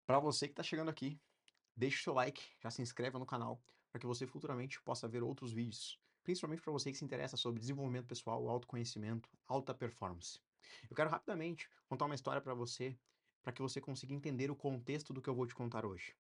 Para você que está chegando aqui, deixe o seu like, já se inscreva no canal, para que você futuramente possa ver outros vídeos, principalmente para você que se interessa sobre desenvolvimento pessoal, autoconhecimento, alta performance. Eu quero rapidamente contar uma história para que você consiga entender o contexto do que eu vou te contar hoje.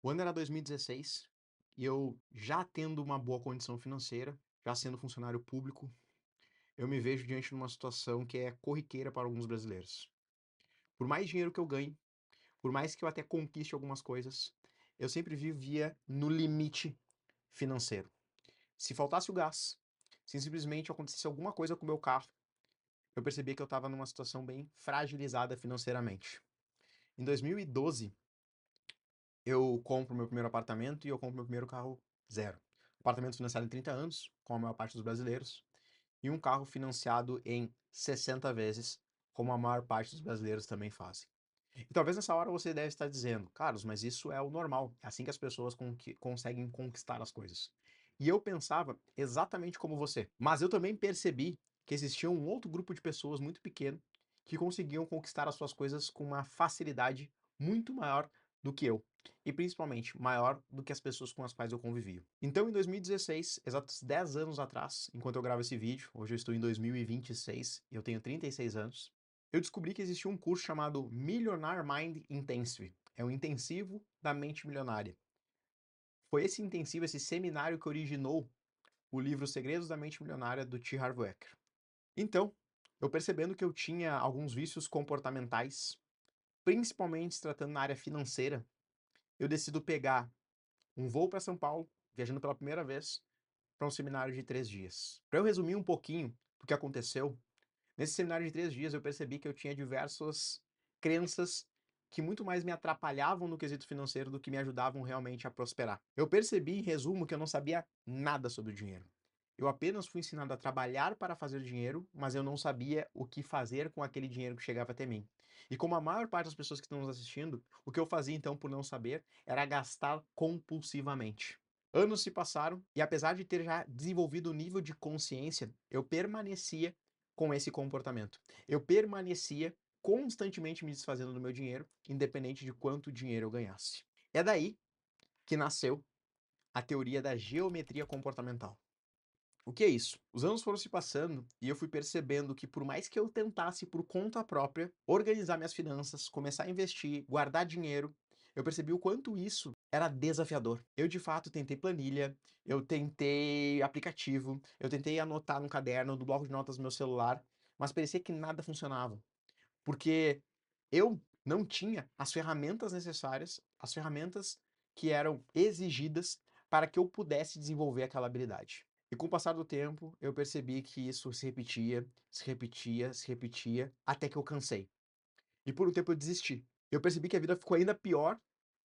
O ano era 2016 e eu já tendo uma boa condição financeira, já sendo funcionário público, eu me vejo diante de uma situação que é corriqueira para alguns brasileiros. Por mais dinheiro que eu ganhe, por mais que eu até conquiste algumas coisas, eu sempre vivia no limite financeiro. Se faltasse o gás, se simplesmente acontecesse alguma coisa com o meu carro, eu percebia que eu estava numa situação bem fragilizada financeiramente. Em 2012, eu compro meu primeiro apartamento e eu compro meu primeiro carro zero. Apartamento financiado em 30 anos, como a maior parte dos brasileiros, e um carro financiado em 60 vezes, como a maior parte dos brasileiros também fazem. E talvez nessa hora você deve estar dizendo, Carlos, mas isso é o normal, é assim que as pessoas conseguem conquistar as coisas. E eu pensava exatamente como você, mas eu também percebi que existia um outro grupo de pessoas muito pequeno que conseguiam conquistar as suas coisas com uma facilidade muito maior do que eu. E principalmente maior do que as pessoas com as quais eu convivia. Então, em 2016, exatos 10 anos atrás, enquanto eu gravo esse vídeo, hoje eu estou em 2026 e eu tenho 36 anos, eu descobri que existia um curso chamado Millionaire Mind Intensive. É o intensivo da mente milionária. Foi esse intensivo, esse seminário que originou o livro Segredos da Mente Milionária do T. Harv Eker. Então, eu percebendo que eu tinha alguns vícios comportamentais, principalmente se tratando na área financeira, eu decido pegar um voo para São Paulo, viajando pela primeira vez, para um seminário de 3 dias. Para eu resumir um pouquinho do que aconteceu, nesse seminário de 3 dias, eu percebi que eu tinha diversas crenças que muito mais me atrapalhavam no quesito financeiro do que me ajudavam realmente a prosperar. Eu percebi, em resumo, que eu não sabia nada sobre o dinheiro. Eu apenas fui ensinado a trabalhar para fazer dinheiro, mas eu não sabia o que fazer com aquele dinheiro que chegava até mim. E como a maior parte das pessoas que estão nos assistindo, o que eu fazia então por não saber era gastar compulsivamente. Anos se passaram e apesar de ter já desenvolvido o nível de consciência, eu permanecia com esse comportamento. Eu permanecia constantemente me desfazendo do meu dinheiro, independente de quanto dinheiro eu ganhasse. É daí que nasceu a teoria da geometria comportamental. O que é isso? Os anos foram se passando e eu fui percebendo que por mais que eu tentasse por conta própria organizar minhas finanças, começar a investir, guardar dinheiro, eu percebi o quanto isso era desafiador. Eu de fato tentei planilha, eu tentei aplicativo, eu tentei anotar no caderno, no bloco de notas do meu celular, mas parecia que nada funcionava, porque eu não tinha as ferramentas necessárias, as ferramentas que eram exigidas para que eu pudesse desenvolver aquela habilidade. E com o passar do tempo, eu percebi que isso se repetia, se repetia, se repetia, até que eu cansei. E por um tempo eu desisti. Eu percebi que a vida ficou ainda pior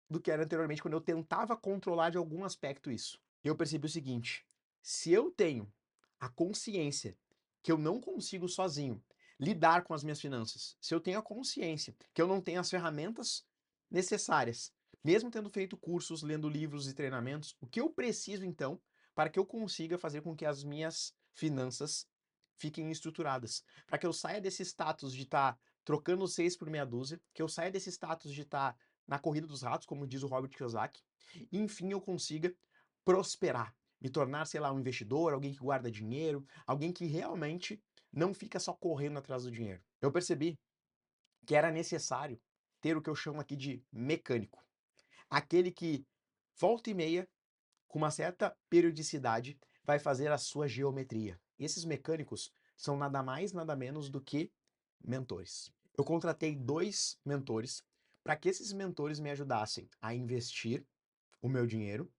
do que era anteriormente, quando eu tentava controlar de algum aspecto isso. E eu percebi o seguinte: se eu tenho a consciência que eu não consigo sozinho lidar com as minhas finanças, se eu tenho a consciência que eu não tenho as ferramentas necessárias, mesmo tendo feito cursos, lendo livros e treinamentos, o que eu preciso então para que eu consiga fazer com que as minhas finanças fiquem estruturadas, para que eu saia desse status de estar trocando seis por meia dúzia, que eu saia desse status de estar na corrida dos ratos, como diz o Robert Kiyosaki, e enfim eu consiga prosperar, me tornar, sei lá, um investidor, alguém que guarda dinheiro, alguém que realmente não fica só correndo atrás do dinheiro. Eu percebi que era necessário ter o que eu chamo aqui de mecânico, aquele que volta e meia, com uma certa periodicidade, vai fazer a sua geometria. E esses mecânicos são nada mais, nada menos do que mentores. Eu contratei 2 mentores para que esses mentores me ajudassem a investir o meu dinheiro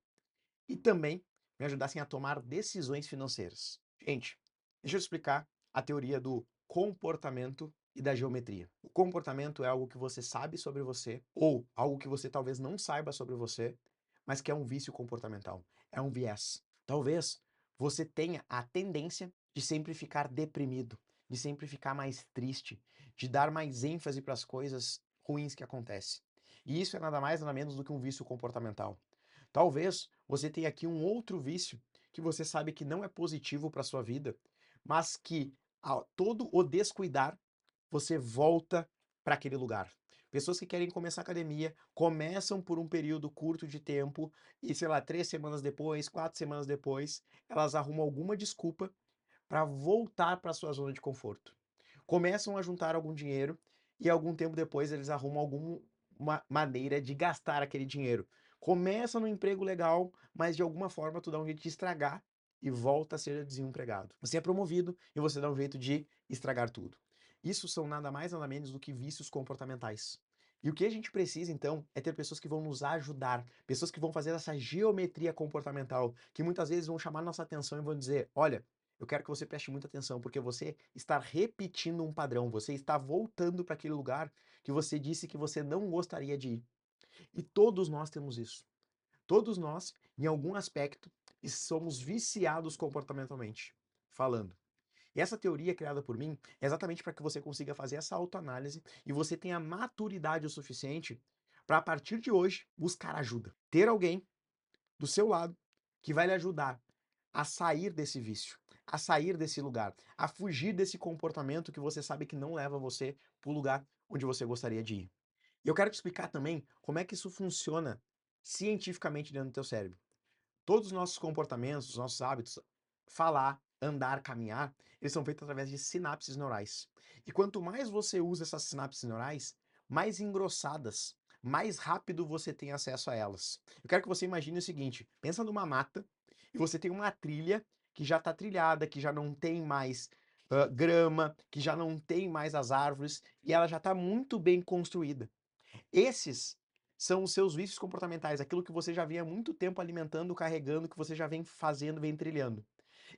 e também me ajudassem a tomar decisões financeiras. Gente, deixa eu explicar a teoria do comportamento e da geometria. O comportamento é algo que você sabe sobre você ou algo que você talvez não saiba sobre você, mas que é um vício comportamental, é um viés. Talvez você tenha a tendência de sempre ficar deprimido, de sempre ficar mais triste, de dar mais ênfase para as coisas ruins que acontecem. E isso é nada mais nada menos do que um vício comportamental. Talvez você tenha aqui um outro vício que você sabe que não é positivo para sua vida, mas que a todo o descuidar, você volta para aquele lugar. Pessoas que querem começar academia, começam por um período curto de tempo e, sei lá, 3 semanas depois, 4 semanas depois, elas arrumam alguma desculpa para voltar para sua zona de conforto. Começam a juntar algum dinheiro e algum tempo depois eles arrumam alguma maneira de gastar aquele dinheiro. Começa no emprego legal, mas de alguma forma tu dá um jeito de estragar e volta a ser desempregado. Você é promovido e você dá um jeito de estragar tudo. Isso são nada mais nada menos do que vícios comportamentais. E o que a gente precisa então é ter pessoas que vão nos ajudar, pessoas que vão fazer essa geometria comportamental, que muitas vezes vão chamar nossa atenção e vão dizer: olha, eu quero que você preste muita atenção, porque você está repetindo um padrão, você está voltando para aquele lugar que você disse que você não gostaria de ir. E todos nós temos isso. Todos nós, em algum aspecto, somos viciados comportamentalmente, falando. E essa teoria criada por mim é exatamente para que você consiga fazer essa autoanálise e você tenha maturidade o suficiente para, a partir de hoje, buscar ajuda. Ter alguém do seu lado que vai lhe ajudar a sair desse vício, a sair desse lugar, a fugir desse comportamento que você sabe que não leva você para o lugar onde você gostaria de ir. E eu quero te explicar também como é que isso funciona cientificamente dentro do teu cérebro. Todos os nossos comportamentos, os nossos hábitos, falar, andar, caminhar, eles são feitos através de sinapses neurais. E quanto mais você usa essas sinapses neurais, mais engrossadas, mais rápido você tem acesso a elas. Eu quero que você imagine o seguinte: pensa numa mata e você tem uma trilha que já está trilhada, que já não tem mais grama, que já não tem mais as árvores e ela já está muito bem construída. Esses são os seus vícios comportamentais, aquilo que você já vem há muito tempo alimentando, carregando, que você já vem fazendo, vem trilhando.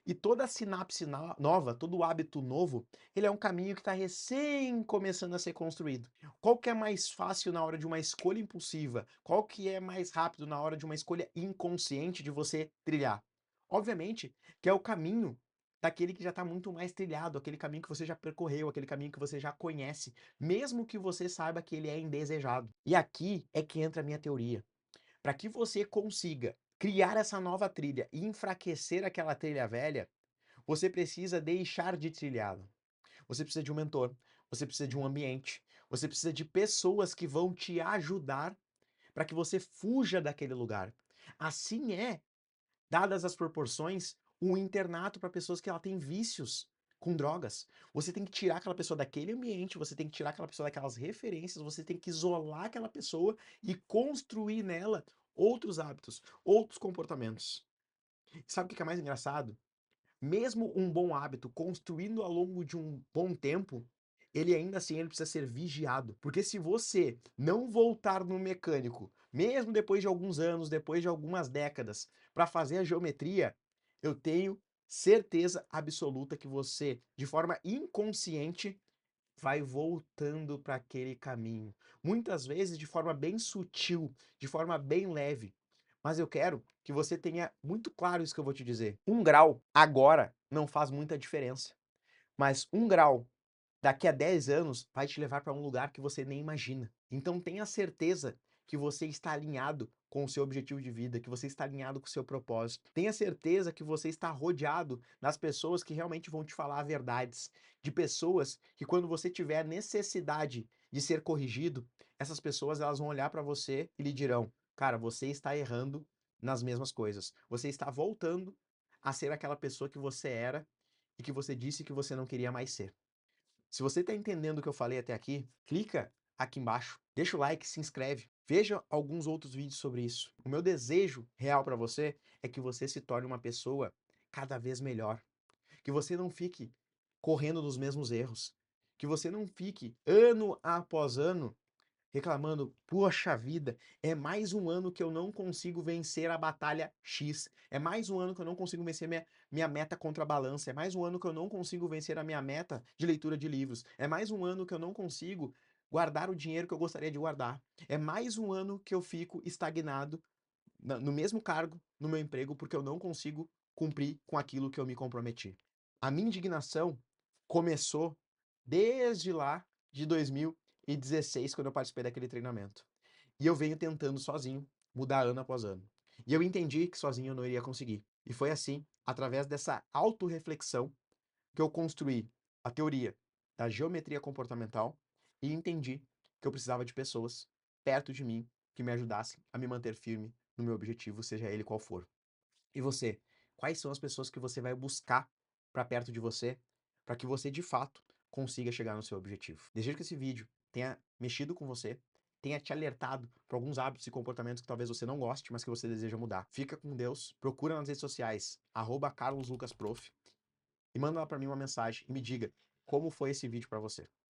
E toda sinapse nova, todo hábito novo, ele é um caminho que está recém começando a ser construído. Qual que é mais fácil na hora de uma escolha impulsiva? Qual que é mais rápido na hora de uma escolha inconsciente de você trilhar? Obviamente que é o caminho daquele que já está muito mais trilhado, aquele caminho que você já percorreu, aquele caminho que você já conhece, mesmo que você saiba que ele é indesejado. E aqui é que entra a minha teoria. Para que você consiga criar essa nova trilha e enfraquecer aquela trilha velha, você precisa deixar de trilhá-la. Você precisa de um mentor, você precisa de um ambiente, você precisa de pessoas que vão te ajudar para que você fuja daquele lugar. Assim é, dadas as proporções, um internato para pessoas que ela tem vícios com drogas. Você tem que tirar aquela pessoa daquele ambiente, você tem que tirar aquela pessoa daquelas referências, você tem que isolar aquela pessoa e construir nela outros hábitos, outros comportamentos. Sabe o que é mais engraçado? Mesmo um bom hábito construindo ao longo de um bom tempo, ele ainda assim ele precisa ser vigiado. Porque se você não voltar no mecânico, mesmo depois de alguns anos, depois de algumas décadas, para fazer a geometria, eu tenho certeza absoluta que você, de forma inconsciente, vai voltando para aquele caminho. Muitas vezes de forma bem sutil, de forma bem leve. Mas eu quero que você tenha muito claro isso que eu vou te dizer. 1 grau agora não faz muita diferença, mas 1 grau daqui a 10 anos vai te levar para um lugar que você nem imagina. Então tenha certeza que você está alinhado com o seu objetivo de vida, que você está alinhado com o seu propósito. Tenha certeza que você está rodeado das pessoas que realmente vão te falar verdades, de pessoas que quando você tiver necessidade de ser corrigido, essas pessoas elas vão olhar para você e lhe dirão: "Cara, você está errando nas mesmas coisas. Você está voltando a ser aquela pessoa que você era e que você disse que você não queria mais ser." Se você está entendendo o que eu falei até aqui, clica aqui embaixo, deixa o like, se inscreve, veja alguns outros vídeos sobre isso. O meu desejo real para você é que você se torne uma pessoa cada vez melhor, que você não fique correndo dos mesmos erros, que você não fique ano após ano reclamando: "Poxa vida, é mais um ano que eu não consigo vencer a batalha X, é mais um ano que eu não consigo vencer minha meta contra a balança, é mais um ano que eu não consigo vencer a minha meta de leitura de livros, é mais um ano que eu não consigo guardar o dinheiro que eu gostaria de guardar, é mais um ano que eu fico estagnado no mesmo cargo, no meu emprego, porque eu não consigo cumprir com aquilo que eu me comprometi." A minha indignação começou desde lá de 2016, quando eu participei daquele treinamento. E eu venho tentando sozinho mudar ano após ano. E eu entendi que sozinho eu não iria conseguir. E foi assim, através dessa autorreflexão, que eu construí a teoria da geometria comportamental e entendi que eu precisava de pessoas perto de mim que me ajudassem a me manter firme no meu objetivo, seja ele qual for. E você? Quais são as pessoas que você vai buscar para perto de você, para que você de fato consiga chegar no seu objetivo? Desejo que esse vídeo tenha mexido com você, tenha te alertado para alguns hábitos e comportamentos que talvez você não goste, mas que você deseja mudar. Fica com Deus, procura nas redes sociais @carloslucasprof e manda lá para mim uma mensagem e me diga como foi esse vídeo para você.